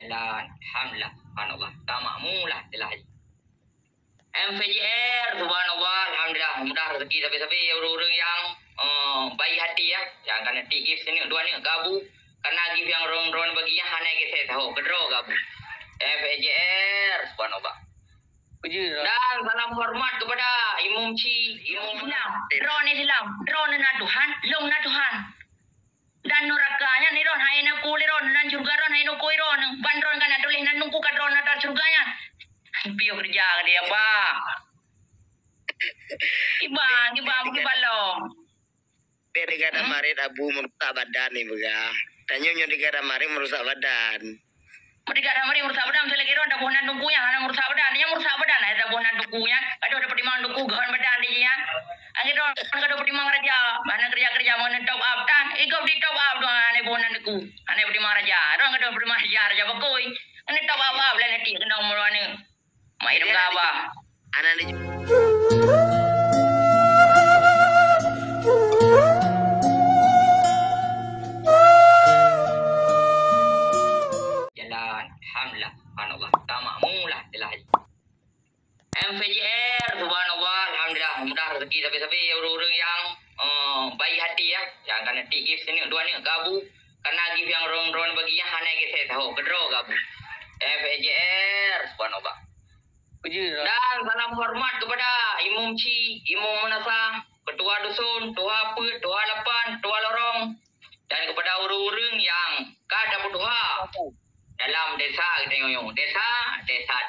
Alhamdulillah, subhanallah. Tamakmu lah telah. MVJR, subhanallah, alhamdulillah. Mudah rezeki tapi orang-orang yang baik hati ya. Yang kena tik gift sini dua ni gabu. Karena gift yang ron baginya hanya kita tahu. Kedro gabu. MVJR, subhanallah. Dan salam hormat kepada Imam Ci, Imam Islam. Drone Islam, drone na Tuhan, long na Tuhan. Dan nurakanya ni ron hai na kuli ron dan surga ron hai no koi ron ban ron kana tulis nan nungku ka ron na surganya. Piyo kerja dia apa? Iba long. Dia negara marit abu merusak badan ni buka. Tanya negara marit merusak badan. Mereka ada mari merusak badan selagi ron ada bonan dukunya hana merusak badan. Yang merusak badan ada bonan dukunya. Ada pertimbangan duku gahan badan dia. Angin ron kada pertimbangan raja. Mana kerja mengenai top up tan. Ikau di top up doang ane bonan duku. Ane pertimbangan raja. Ron kada pertimbangan raja bakoi. Ane top up lah nanti kena umur ane. Mai dum gawa. Anak ni jalan, alhamdulillah, subhanallah. Tamakmu lah telah. MVJR, subhanallah, alhamdulillah. Mudah rezeki tapi orang-orang yang baik hati ya. Yang kena tik gift sini dua ni gabu. Karena gift yang ron baginya hanya kita tahu. Kedro gabu. MVJR, subhanallah. Dan salam hormat kepada Imam Ci, Imam Manasah, Ketua Dusun, Tua Put, Tua Lapan, Tua Lorong. Dan kepada orang-orang yang kada berdoa dalam desa kita yang desa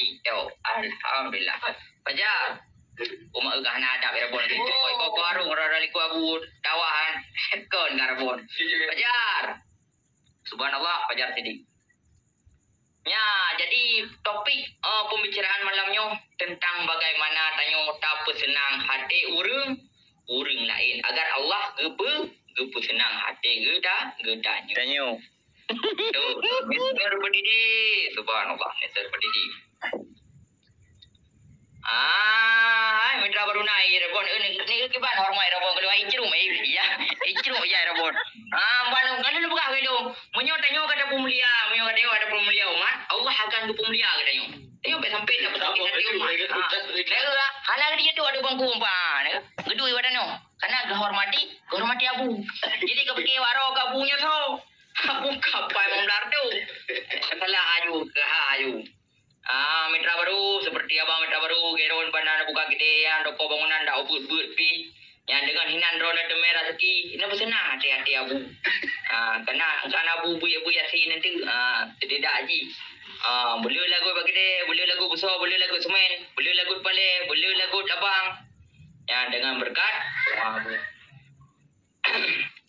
Tito. Alhamdulillah. Fajar. Umat ugah nada berabon itu. Kau baru orang liku abu dawan kon garabon. Fajar. Subhanallah, Fajar sedih. Ya, jadi topik pembicaraan malamnya tentang bagaimana tanya tak senang hati urang lain agar Allah gepe senang hati gedanya. tanya. Tuh, Mr. Berdidi, subhanallah, Mr. Berdidi. Mitra baru naik, Rabon. Ni kiban hormat Rabon. Kalau icrum ya, icrum ya Rabon. Balu kan lu buka video. Menyo tanya kata pemulia, menyo kata pemulia umat, Allah akan ke pemulia katanya. Tengok sampai dapat sakit hati umat. Lega, halang dia tu ada bangku umpan. Gedui wadano. Karena hormati abu. Jadi kepikir waro kabunya tu. Aku kapai membelar tu. Salah ayu. Mitra baru seperti abang mitra baru geron pandang buka gedean rokok bangunan dah ubut pi yang dengan hinan drone ada merah seki ini bersenang hati-hati abu. Karena abu buya si nanti tidak haji. Boleh lagu bagi dia, boleh lagu besar, boleh lagu semen, boleh lagu pale, boleh lagu abang. Yang dengan berkat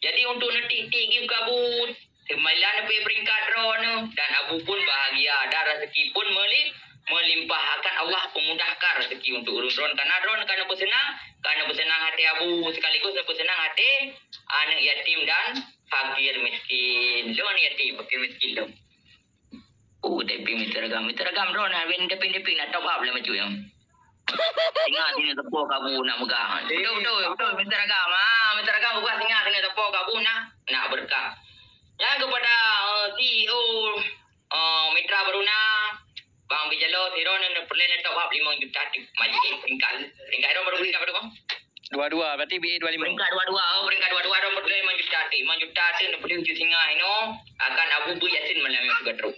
jadi untuk nanti tinggi kabut Sembilan peringkat drone dan abu pun bahagia dan rezeki pun melimpah akan Allah memudahkan rezeki untuk urus drone karena drone karena bersenang hati abu sekaligus bersenang hati anak yatim dan fakir miskin. Drone yatim fakir miskin dong. Tapi miteragam drone habis deping nak top up lah macam yang. Tinggal sini tepuk kabu nak megah. Betul miteragam bukan tinggal sini tepuk kabu nak berkah. Yang kepada CEO Mitra Baruna Bang Bijalo Tiron dan perlen top up 5 juta majlis peringkat itu baru peringkat berapa bang? 22 berarti BA 25. Peringkat 22 peringkat 22 dan perlen 5 juta dan perlu hujung singa ini akan Abu Yasin malam yang juga teruk.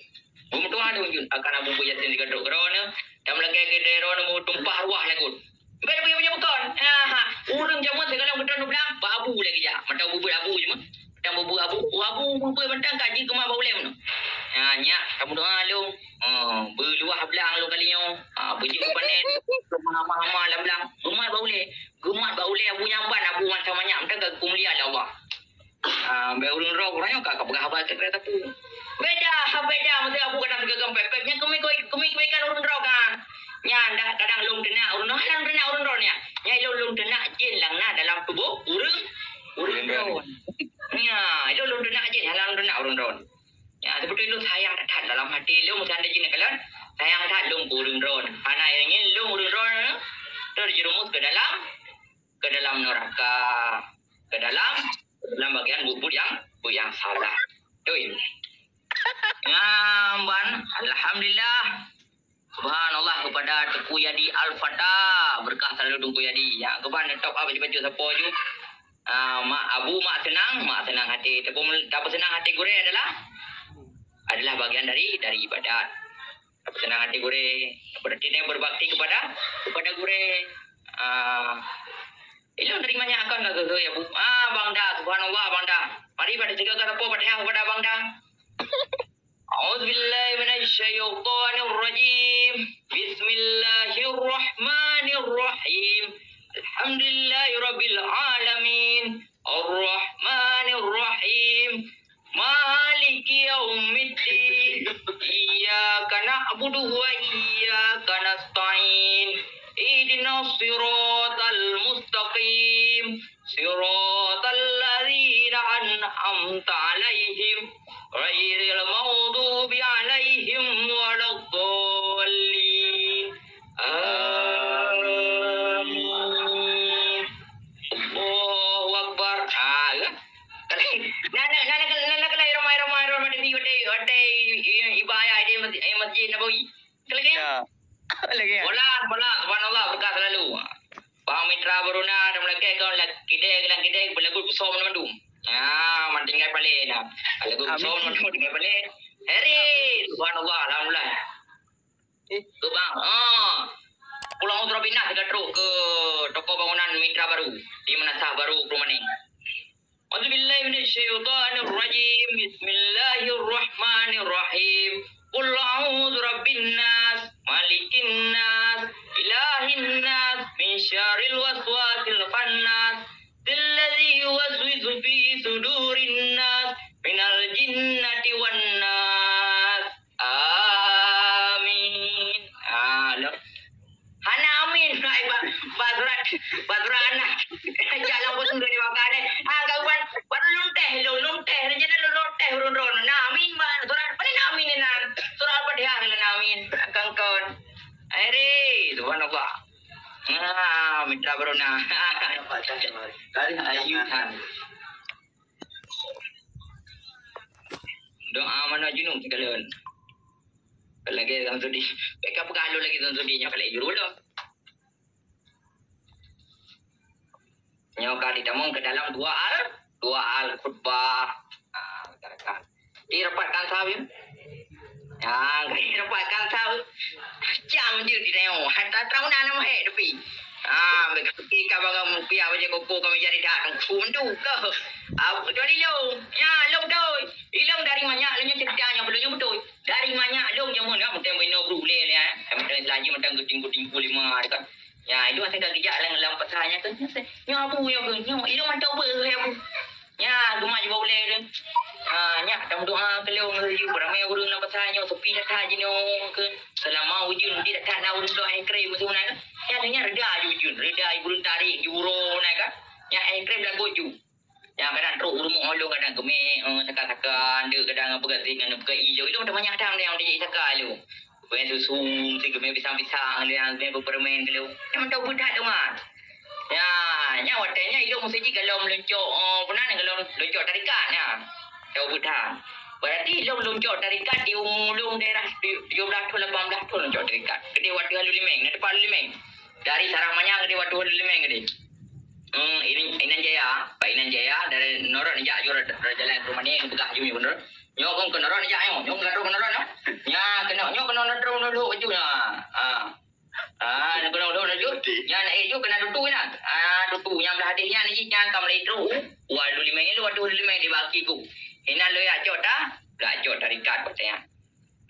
Betul ada hujung akan Abu Yasin juga teruk kerana dan lagi ke daerah mau tumpah ruah lagu. Baik punya bukan. Urang jamuan segala betul bilang Abu lagi ya. Mata Abu je mah. Dan bubu mentang kaji ke mak boleh mana. Nyak kamu doa lu. Berluah belang lu kalinya. Berji panen. Hama-hama lah belang. Gemat boleh abu nyamban abu macam banyak mentang ke kumulia lah Allah. Berurung roh orangnya kak berhabat kereta tu. Beda mesti abu kadang gegam pepek. Nya kami kebaikan urung roh kan. Nya dah kadang lung tenak urung roh nya. Nya lung tenak jin lang na dalam tubuh urung roh. Ya, itu lu nak je halang lu nak urun-urun. Ya, seperti lu sayang tak dalam hati lu mesti ada jenis kalian. Sayang tak lu urun-urun. Ana ingin lu urun-urun terjerumus ke dalam neraka. Ke dalam bagian bubur yang salah. Tu. Ban, alhamdulillah. Subhanallah kepada Teku Yadi Al-Fatah. Berkah selalu Teku Yadi. Ya, keban top up baca siapa je. Mak Abu mak senang hati. Teku tak senang hati gure adalah bagian dari ibadat. Tak senang hati gure. Berarti dia berbakti kepada gure. Ilmu terimanya akan enggak ke ya Bu? Bang Da, subhanallah Bang Da. Mari pada tiga kata Fatihah kepada Bang Da. A'udzubillahi minasyaitonirrajim. Bismillahirrahmanirrahim. Alhamdulillahirabbil alamin. Arrahmanirrahim. Maliki yaumiddin. Iyyaka na'budu wa iyyaka nasta'in. Ihdinas siratal mustaqim. Siratal ladzina an'amta 'alaihim ghairil maghdubi 'alaihim waladdallin. Amin. Allahu Akbar. Nana kala ramai di wate ibadah di masjid Nabawi. Lagi? Ya. Lagi ya. Bola, subhanallah berkah selalu. Pak Mitra Baruna dan mereka kau kita belagu besom mandum. Mantinggal balik dah. Belagu besom mandum tinggal balik. Hari, subhanallah, alhamdulillah. Tu bang, pulang Udra Bina dekat ke toko bangunan Mitra baru di Manasah baru rumah ni. A'udzubillahi minasyaitonirrajim. Bismillahirrahmanirrahim. Qul a'udzu birabbin nas, malikin nas, ilahin nas, min syarril waswasil khannas, alladzi yuwaswisu fi sudurin nas, minal jinnati wan nas. Amin. Hana amin. Badran. Jalan pun sudah dimakan. Kawan, baru lunteh. Rencana lunteh urun-urun. Amin, ban. Surat apa ni amin ni nan? Surat apa dia lah amin. Kawan. Airi, subhanallah. Mitra Baruna. Ayuhan. Doa mana junung sekalian. Lagi dalam sudi. Mereka bergaduh lagi dalam sudinya. Kalau juru lah. Nyawa kali damang ke dalam dua al khutbah. Katakan. Dirapatkan sahib. Dirapatkan sahib. Jam je di dalam. Hatta tahun nama hek tapi. Mereka pergi ke bangga mumpia baca koko kami jadi datang. Kundu ke. Dari long. Ya, long dah. Long dari mana? Longnya ceritanya belum betul. Dari mana? Long yang mana? Macam bino brule ni. Macam lagi macam kuting-kuting lima dekat. Ya, itu asal kerja lang lampat saya kan. Ya apa ya ke? Ya, ilmu macam apa ya bu? Ya, rumah je boleh dia. Nya tam doa kalau menuju beramai urang lampat saya sepi dah saja ni ke. Selama ujun tidak tak nak urang doa krem macam mana kan? Ya, nya reda ujun, reda urang tarik juro nak kan. Ya, krem dah goju. Ya, kadang teruk urung olong kadang kemik saka-saka dia kadang pegating dengan pegai hijau itu ada banyak dah yang dia saka lu. Bukan susu, tiga main pisang-pisang, dia main berpermen kalau. Yang tahu budak tu mah. Ya, nya watanya itu mesti kalau meluncur, pernah kalau meluncur tarikan ya. Tahu budak. Berarti lo meluncur tarikan di ulung daerah 17 tu 18 tu meluncur tarikan. Gede waktu halu limeng, depan limeng. Dari sarang manyang gede waktu halu limeng gede. Ini Inan Jaya, Pak Inan Jaya dari Noron Jaya jual jalan rumah ni yang begah jumi bener. Nyokong ke Noron Jaya, nyokong ke Noron no. Ya kena nyok kena Noron dulu aju na. Nak kena dulu aju. Ya nak aju kena dutu na. Dutu yang belah hadisnya ni yang kam leitru. Walu lima ni waktu lima dibagi ku. Inan lo ya jota, belajar tarikat katanya.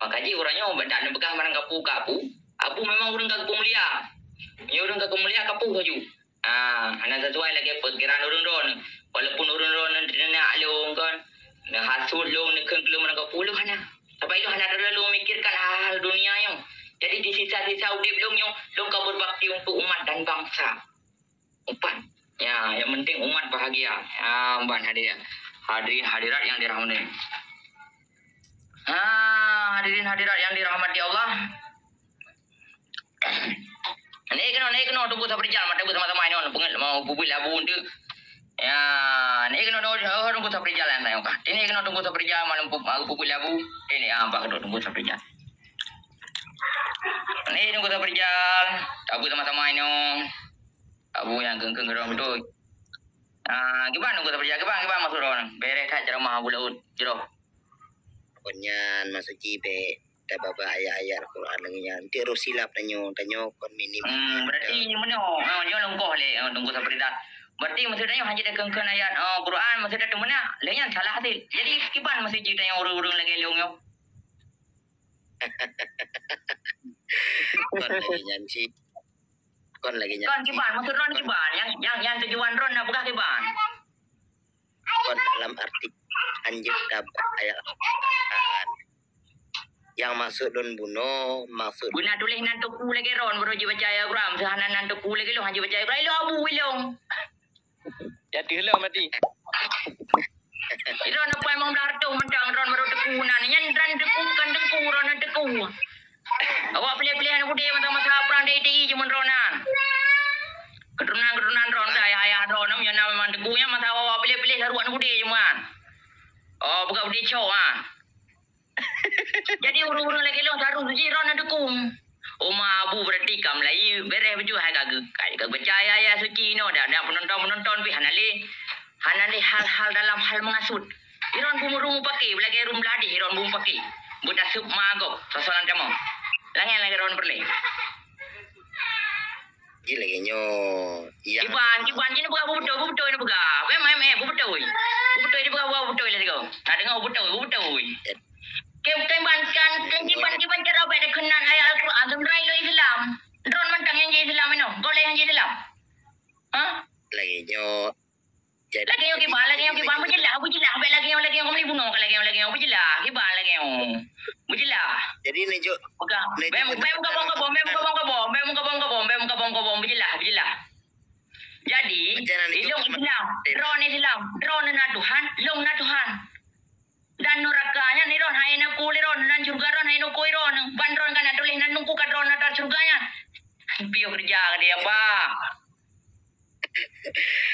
Makanya orangnya bandak nak begah marang kapu. Abu memang orang kapu mulia. Ya orang kapu mulia kapu saja. Anak sesuai lagi perkiraan urun-urun. Walaupun urun-urun nanti nak long kan. Nak hasil long nak kengkelum nak puluh hana. Sampai itu hana terlalu memikirkan hal dunia yang. Jadi di sisa-sisa udip long yang long kau berbakti untuk umat dan bangsa. Umpan. Ya, yang penting umat bahagia. Umpan hadirin hadirat yang dirahmati. Hadirin hadirat yang dirahmati Allah. Naik kena tunggu sampai jam mata sama-sama ini orang pengen mau bubul labu tu. Ya, ni kena tunggu sampai jalan tayo ka. Ini kena tunggu sampai jalan malam pupul labu. Ini apa kena tunggu sampai jalan. Ini tunggu sampai jalan. Abu sama-sama ini. Abu yang geng orang betul. Gimana tunggu sampai jalan? Gimana masuk orang? Beres kat ceramah abu laut. Jero. Pokoknya masuk jibe. Dah baba ayat-ayat Quran lagi nya. Nanti silap tanyo kon minim. Berarti mana? Jangan longkoh le tunggu sampai jalan. Berarti maksudnya hanya ada kengkeng ayat Quran maksudnya tu mana? Lainnya salah hasil. Jadi kiban masih cerita yang urung-urung lagi leong yo. Kon lagi nyanci. Kon lagi nyanci. Kan kiban maksud ron kiban yang tujuan ron nak bukan kiban. Kon dalam arti anjir dapat ayat Quran. Yang masuk don buno maksud Guna tulis nantuku lagi ron baru baca ayat Quran. Sehana nantuku lagi lo hanya baca ayat Quran lo abu wilong. Jadi lah mati. Ron apa emang darto mentang ron baru tekunan. Nyan ran teku kan teku ron teku. Awak pilih-pilihan aku dia masa-masa perang DTI cuma ronan. Keturunan ron ayah ron yang nama memang tekunya masa awak pilih-pilih haruan aku dia cuma. Oh bukan dia cow Jadi urung-urung lagi lo taruh suci ron teku. Oma abu berarti kam lai beres baju hai kagak percaya ya suci no dah penonton pi hanale hal-hal dalam hal mengasut iron bumurumu pakai lagi rum ladi iron bum pakai buta sup magok sosolan kamu langen lagi ron perle ji lagi nyo yang kiban ini buka buto ini buka buto ini buka buto lagi kau ada ngau buto Kiban cara pada kenan ayat Al-Quran semrai lo Islam. Drone mentang yang jadi Islam ini. Kau yang jadi Islam. Hah? lagi nyo jadi Lagi yang kiban bujilah. Habis lagi yang kau ni bunuh lagi yang bujilah. Kiban lagi yang bujilah. jadi ni jo Buka. Bem kabong bujilah. Jadi, ilong Islam, drone na Tuhan, long na Tuhan. Dan nurakanya ni ron hai na kuli ron dan surga ron hai no koi ron ban ron kan tulis nan nungku kan ron atar surganya piyo kerja dia apa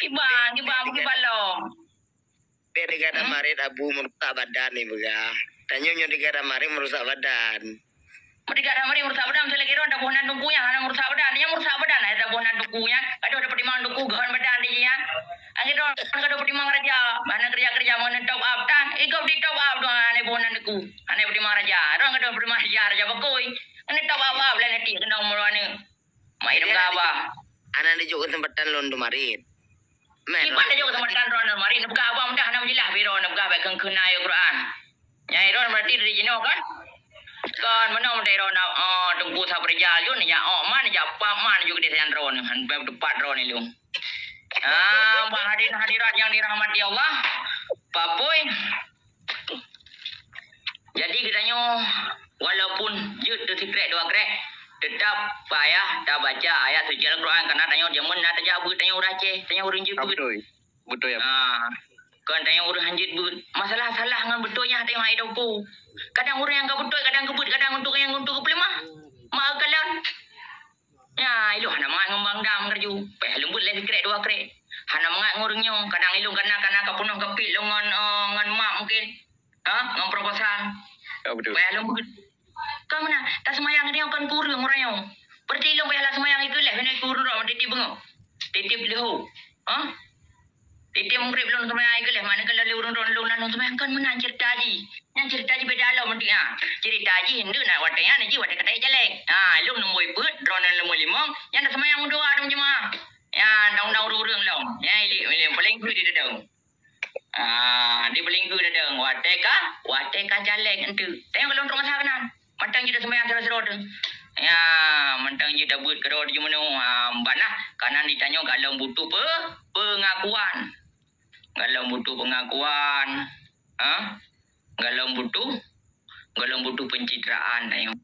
Iban lo Negara marit abu merusak badan ni bega. Tanyo nyo negara marit merusak badan. Mereka ada mari merusak badan selagi ron dah bonan nungkunya hana merusak badan yang merusak badan ada bonan nungkunya ada dapat dimang nungku gahan badan dia angin ron kada dapat dimang raja mana kerja mana top up tan ikau di top up doang ane bonan nungku ane dapat dimang raja ron kada dapat dimang raja bakoi ane top up lah nanti kena umur ane mai dong apa Anak ni juga tempatan londo marit. Iban dia juga tempat ron mari nak buka apa mudah nak jelas biro nak buka baik kena ayat Quran. Nyai ron berarti dari jino kan? Kan mana mudah ron tunggu sabar jalan ya mana ja pak mana juga dia yang ron han depan ron ni lu. Hadirat yang dirahmati Allah. Papoy. Jadi katanya walaupun jut tu secret dua krek tetap payah dah baca ayat suci Al-Quran karena tanya jamun nak tajabut tanya urace tanya urang jebut Betul ya. Kan tanya urang hanjit but masalah salah dengan betulnya tengok ai doku kadang urang yang ka betul kadang kebut kadang untuk yang untuk kepelemah mak kalan ya ilu hana mangat ngembang dam kerju pe lembut le krek dua krek hana mangat ngurang nyong kadang ilu kana ka penuh kepil ngan mak mungkin ngan proposal Betul. pe lembut kan mana tak semayang dia kan kurang orang yang berarti lo bayar semayang itu lah kena kurang orang titip bengok titip leho titip murib lo semayang itu lah mana kalau le urun lo nan semayang kan mana cerita ji beda lo mesti cerita ji hindu nak watanya ni ji watak katai jelek lo nombor put drone nombor 5 yang nak semayang dua dong jemaah ya daun urung lo ya ili paling tu dia dah di paling tu dah wateka jelek entu tengok kalau orang masa kanan Mantang kita sembahyang seru-seru tu. Ya, mantang kita buat kerja di mana banah. Kanan ditanya kalau butuh pengakuan. Kalau butuh pengakuan. Kalau butuh pencitraan. Tengok.